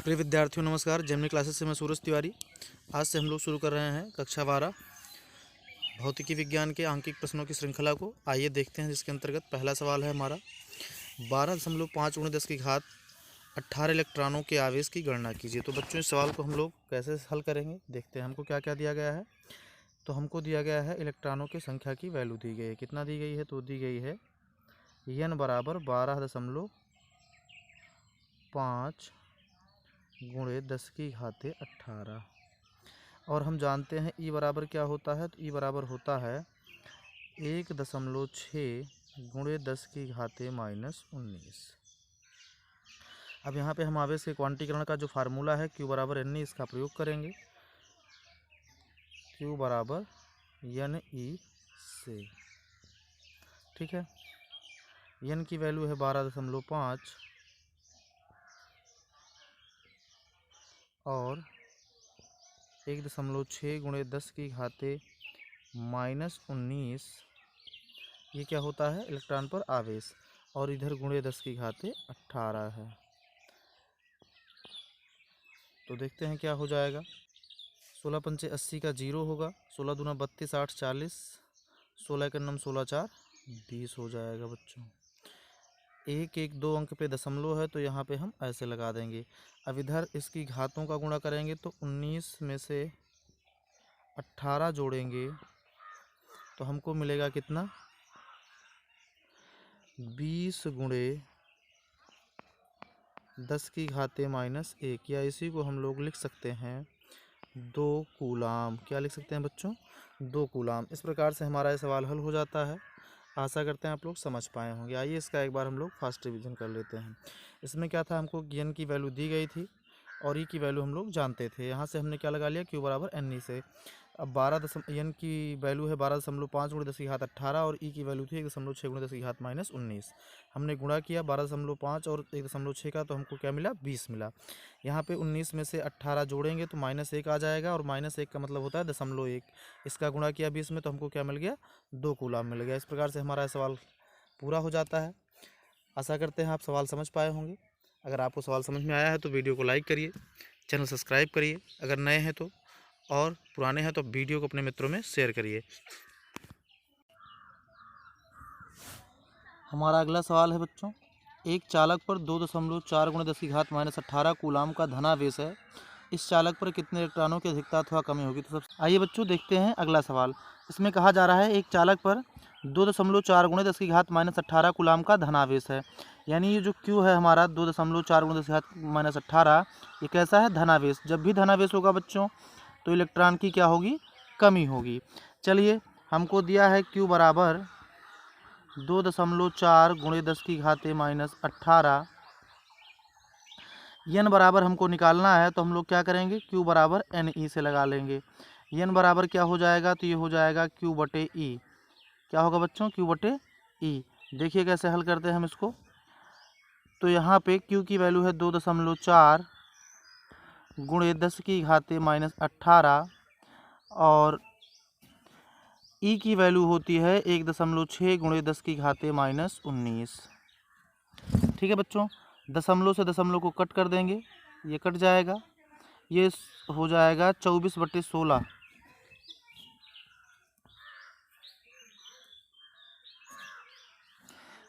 प्रिय विद्यार्थियों नमस्कार। जेमिनी क्लासेस से मैं सूरज तिवारी। आज से हम लोग शुरू कर रहे हैं कक्षा 12 भौतिकी विज्ञान के आंकिक प्रश्नों की श्रृंखला को। आइए देखते हैं, जिसके अंतर्गत पहला सवाल है हमारा 12.5 × 10 की घात 18 इलेक्ट्रॉनों के आवेश की गणना कीजिए। तो बच्चों, इस सवाल को हम लोग कैसे हल करेंगे देखते हैं। हमको क्या क्या दिया गया है। तो हमको दिया गया है इलेक्ट्रॉनों की संख्या की वैल्यू दी गई है। कितना दी गई है? तो दी गई है n बराबर 12.5 × 10 की घात 18। और हम जानते हैं ई बराबर क्या होता है। तो ई बराबर होता है 1.6 × 10 की घात -19। अब यहाँ पे हम आवेश के क्वांटीकरण का जो फार्मूला है Q बराबर NE, इसका प्रयोग करेंगे। Q बराबर NE से, ठीक है। n की वैल्यू है 12.5 और 1.6 × 10 की घात -19। ये क्या होता है? इलेक्ट्रॉन पर आवेश। और इधर गुणे 10 की घात 18 है। तो देखते हैं क्या हो जाएगा। 16 पंचे 80 का 0 होगा। 16 दूना 32, 8 40, 16 के 9 16 4 20 हो जाएगा बच्चों। 1 1 2 अंक पे दशमलव है, तो यहाँ पे हम ऐसे लगा देंगे। अब इधर इसकी घातों का गुणा करेंगे तो 19 में से 18 जोड़ेंगे तो हमको मिलेगा कितना? 20 × 10 की घात -1, या इसी को हम लोग लिख सकते हैं 2 कूलाम। क्या लिख सकते हैं बच्चों? 2 कूलाम। इस प्रकार से हमारा ये सवाल हल हो जाता है। आशा करते हैं आप लोग समझ पाए होंगे। आइए इसका एक बार हम लोग फास्ट रिवीजन कर लेते हैं। इसमें क्या था, हमको n की वैल्यू दी गई थी और e की वैल्यू हम लोग जानते थे। यहाँ से हमने क्या लगा लिया? Q बराबर NE से। अब n की वैल्यू है 12.5 × 10 की घात 18 और e की वैल्यू थी 1.6 × 10 की घात -19। हमने गुणा किया 12.5 और 1.6 का, तो हमको क्या मिला? 20 मिला। यहाँ पे 19 में से 18 जोड़ेंगे तो -1 आ जाएगा, और -1 का मतलब होता है 0.1। इसका गुणा किया 20 में, तो हमको क्या मिल गया? 2 कूलाम मिल गया। इस प्रकार से हमारा सवाल पूरा हो जाता है। आशा करते हैं आप सवाल समझ पाए होंगे। अगर आपको सवाल समझ में आया है तो वीडियो को लाइक करिए, चैनल सब्सक्राइब करिए अगर नए हैं तो, और पुराने हैं तो वीडियो को अपने मित्रों में शेयर करिए। हमारा अगला सवाल है बच्चों, एक चालक पर 2.4 × 10 की घात -18 कूलाम का धनावेश है। इस चालक पर कितने इलेक्ट्रॉनों की अधिकता अथवा कमी होगी? तो सब आइए बच्चों देखते हैं अगला सवाल। इसमें कहा जा रहा है एक चालक पर 2.4 × 10 की घात -18 कूलाम का धनावेश है। यानी ये जो Q है हमारा 2.4 × 10 की घात -18, ये कैसा है? धनावेश। जब भी धनावेश होगा बच्चों तो इलेक्ट्रॉन की क्या होगी? कमी होगी। चलिए, हमको दिया है Q बराबर 2.4 × 10 की घात -18। n बराबर हमको निकालना है, तो हम लोग क्या करेंगे? Q बराबर NE से लगा लेंगे। n बराबर क्या हो जाएगा? तो ये हो जाएगा Q/E। क्या होगा बच्चों? Q/E। देखिए कैसे हल करते हैं हम इसको। तो यहाँ पे Q की वैल्यू है 2.4 × 10 की घात -18 और E की वैल्यू होती है 1.6 × 10 की घात -19। ठीक है बच्चों, दशमलव से दशमलव को कट कर देंगे, ये कट जाएगा। ये हो जाएगा 24/16।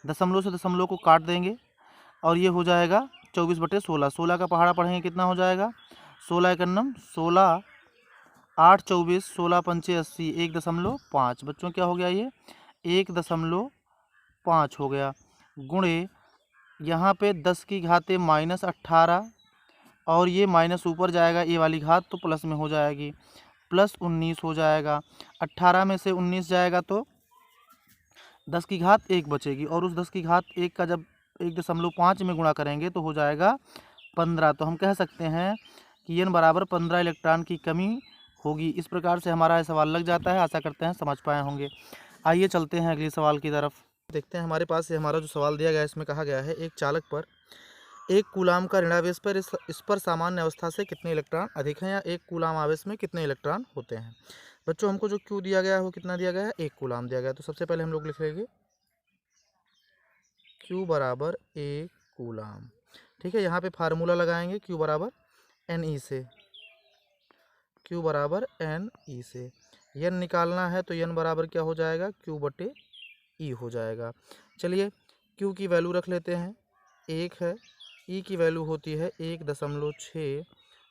दशमलव से दशमलव को काट देंगे और ये हो जाएगा 24/16। 16 का पहाड़ा पढ़ेंगे कितना हो जाएगा? 16 × 9 16, 8 24, 16 पंचे 80, 1.5। बच्चों क्या हो गया? ये 1.5 हो गया। गुणे यहाँ पे 10 की घात -18 और ये माइनस ऊपर जाएगा, ये वाली घात तो प्लस में हो जाएगी, +19 हो जाएगा। 18 में से 19 जाएगा तो 10 की घात 1 बचेगी, और उस 10 की घात 1 का जब 1.5 में गुणा करेंगे तो हो जाएगा 15। तो हम कह सकते हैं कि n बराबर 15 इलेक्ट्रॉन की कमी होगी। इस प्रकार से हमारा सवाल लग जाता है। आशा करते हैं समझ पाए होंगे। आइए चलते हैं अगले सवाल की तरफ। देखते हैं हमारे पास हमारा जो सवाल दिया गया है, इसमें कहा गया है एक चालक पर 1 कूलाम का ऋणावेश पर इस पर सामान्य अवस्था से कितने इलेक्ट्रॉन अधिक हैं, या 1 कूलाम आवेश में कितने इलेक्ट्रॉन होते हैं। बच्चों, हमको जो Q दिया गया है वो कितना दिया गया है? 1 कूलाम दिया गया है। तो सबसे पहले हम लोग लिखेंगे Q बराबर 1 कूलाम। ठीक है, यहाँ पे फार्मूला लगाएंगे Q बराबर एन ई से, क्यू बराबर एन ई से। यन निकालना है तो यन बराबर क्या हो जाएगा, क्यू बटे ई हो जाएगा। चलिए क्यू की वैल्यू रख लेते हैं, 1 है। ई की वैल्यू होती है 1.6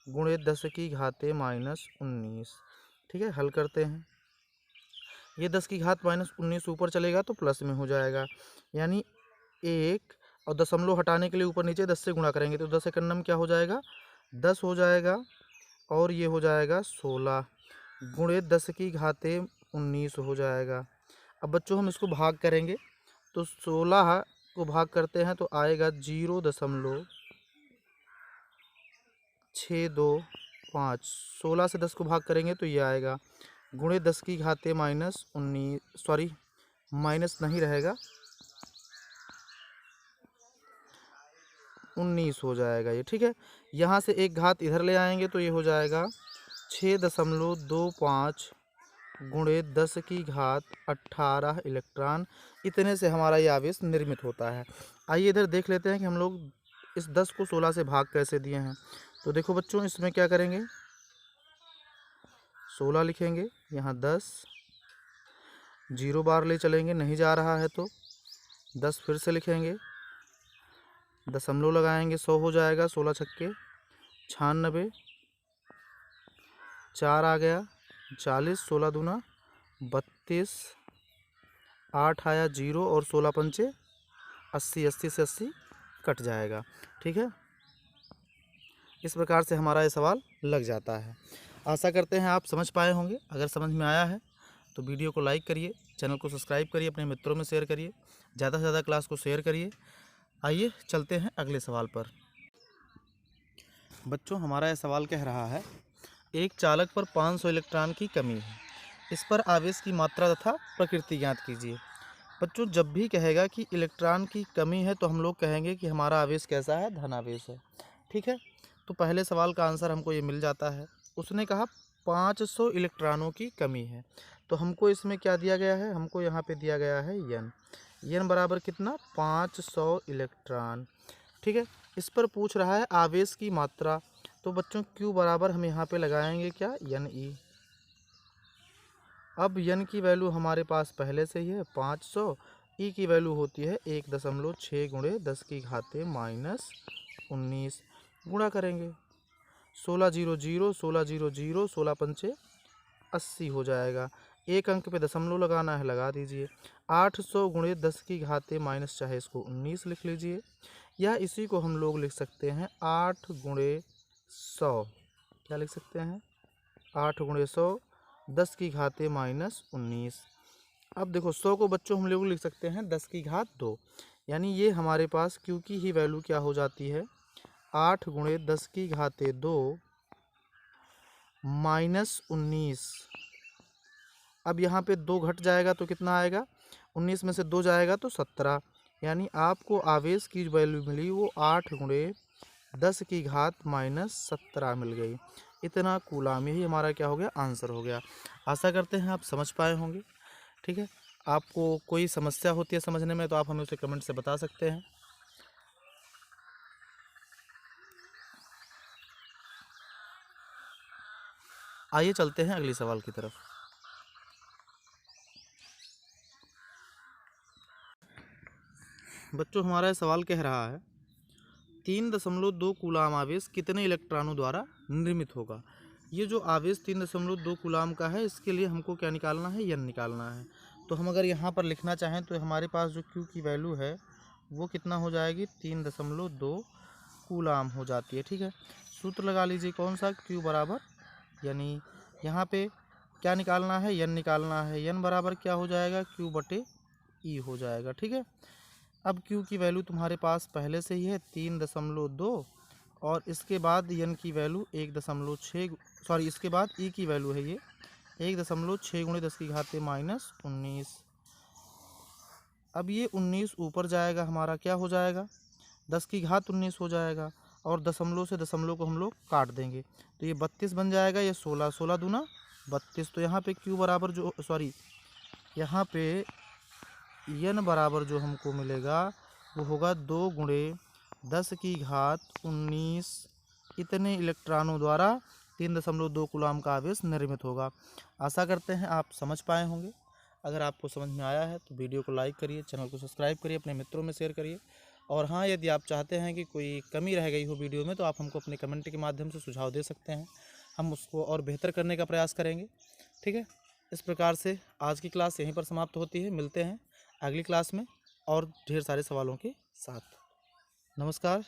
गुणे 10 की घाते -19। ठीक है, हल करते हैं। ये 10 की घात -19 ऊपर चलेगा तो प्लस में हो जाएगा, यानी 1 और दशमलव हटाने के लिए ऊपर नीचे 10 से गुणा करेंगे तो 10 एकन्नम क्या हो जाएगा, 10 हो जाएगा। और ये हो जाएगा 16 गुणे 10 की घाते 19 हो जाएगा। अब बच्चों हम इसको भाग करेंगे तो 16 को भाग करते हैं तो आएगा 0.625। 16 से 10 को भाग करेंगे तो ये आएगा गुणे 10 की घाते -19, सॉरी माइनस नहीं रहेगा, 19 हो जाएगा ये। ठीक है, यहाँ से एक घात इधर ले आएंगे तो ये हो जाएगा 6.25 गुणे 10 की घात 18 इलेक्ट्रॉन। इतने से हमारा ये आवेश निर्मित होता है। आइए इधर देख लेते हैं कि हम लोग इस 10 को 16 से भाग कैसे दिए हैं। तो देखो बच्चों, इसमें क्या करेंगे, 16 लिखेंगे, यहाँ 10, 0 बार ले चलेंगे, नहीं जा रहा है तो 10 फिर से लिखेंगे, दशमलव लगाएंगे, 100 हो जाएगा, 16 छक्के 96, 4 आ गया 40, 16 दूना 32, 8 आया 0 और 16 पंचे 80, 80 से 80 कट जाएगा। ठीक है, इस प्रकार से हमारा ये सवाल लग जाता है। आशा करते हैं आप समझ पाए होंगे। अगर समझ में आया है तो वीडियो को लाइक करिए, चैनल को सब्सक्राइब करिए, अपने मित्रों में शेयर करिए, ज़्यादा से ज़्यादा क्लास को शेयर करिए। आइए चलते हैं अगले सवाल पर। बच्चों हमारा यह सवाल कह रहा है, एक चालक पर 500 इलेक्ट्रॉन की कमी है, इस पर आवेश की मात्रा तथा प्रकृति ज्ञात कीजिए। बच्चों जब भी कहेगा कि इलेक्ट्रॉन की कमी है तो हम लोग कहेंगे कि हमारा आवेश कैसा है, धन आवेश है। ठीक है, तो पहले सवाल का आंसर हमको ये मिल जाता है। उसने कहा 500 इलेक्ट्रॉनों की कमी है, तो हमको इसमें क्या दिया गया है, हमको यहाँ पे दिया गया है यन। यन बराबर कितना, 500 इलेक्ट्रॉन। ठीक है, इस पर पूछ रहा है आवेश की मात्रा, तो बच्चों क्यू बराबर हम यहाँ पे लगाएंगे क्या, यन ई। अब यन की वैल्यू हमारे पास पहले से ही है 500, ई की वैल्यू होती है 1.6 गुणे 10 की घाते -19। गुणा करेंगे, 16 0 0, 16 0 0, 16 पंचे 80 हो जाएगा। एक अंक पे दशमलव लगाना है, लगा दीजिए। 800 गुणे 10 की घाते माइनस, चाहे इसको 19 लिख लीजिए, या इसी को हम लोग लिख सकते हैं 8 गुणे 100। क्या लिख सकते हैं, 8 गुणे 100, 10 की घाते -19। अब देखो 100 को बच्चों हम लोग लिख सकते हैं 10 की घात 2, यानी ये हमारे पास क्यू की ही वैल्यू क्या हो जाती है, 8 गुणे 10 की घाते 2 -19। अब यहाँ पे 2 घट जाएगा तो कितना आएगा, 19 में से 2 जाएगा तो 17, यानी आपको आवेश की वैल्यू मिली वो 8 गुणे 10 की घात -17 मिल गई। इतना कूलाम, यही हमारा क्या हो गया, आंसर हो गया। आशा करते हैं आप समझ पाए होंगे। ठीक है, आपको कोई समस्या होती है समझने में तो आप हमें उसे कमेंट से बता सकते हैं। आइए चलते हैं अगले सवाल की तरफ। बच्चों हमारा सवाल कह रहा है 3.2 कूलाम आवेश कितने इलेक्ट्रॉनों द्वारा निर्मित होगा। ये जो आवेश 3.2 कूलाम का है, इसके लिए हमको क्या निकालना है, यन निकालना है। तो हम अगर यहाँ पर लिखना चाहें तो हमारे पास जो क्यू की वैल्यू है वो कितना हो जाएगी, 3.2 कूलाम हो जाती है। ठीक है, सूत्र लगा लीजिए कौन सा, क्यू बराबर, यानी यहाँ पे क्या निकालना है, यन निकालना है। यन बराबर क्या हो जाएगा, क्यू बटे ई हो जाएगा। ठीक है, अब क्यू की वैल्यू तुम्हारे पास पहले से ही है 3.2, और इसके बाद यन की वैल्यू 1.6, सॉरी इसके बाद ई की वैल्यू है ये 1.6 गुणे 10 की घाते -19। अब ये 19 ऊपर जाएगा, हमारा क्या हो जाएगा, 10 की घात 19 हो जाएगा, और दशमलव से दशमलव को हम लोग काट देंगे तो ये 32 बन जाएगा, ये 16, 16 दूना 32। तो यहाँ पे क्यू बराबर जो, सॉरी यहाँ पे यन बराबर जो हमको मिलेगा वो होगा 2 गुणे 10 की घात 19 इतने इलेक्ट्रॉनों द्वारा 3.2 कूलाम का आवेश निर्मित होगा। आशा करते हैं आप समझ पाए होंगे। अगर आपको समझ में आया है तो वीडियो को लाइक करिए, चैनल को सब्सक्राइब करिए, अपने मित्रों में शेयर करिए। और हाँ, यदि आप चाहते हैं कि कोई कमी रह गई हो वीडियो में तो आप हमको अपने कमेंट के माध्यम से सुझाव दे सकते हैं, हम उसको और बेहतर करने का प्रयास करेंगे। ठीक है, इस प्रकार से आज की क्लास यहीं पर समाप्त होती है। मिलते हैं अगली क्लास में और ढेर सारे सवालों के साथ। नमस्कार।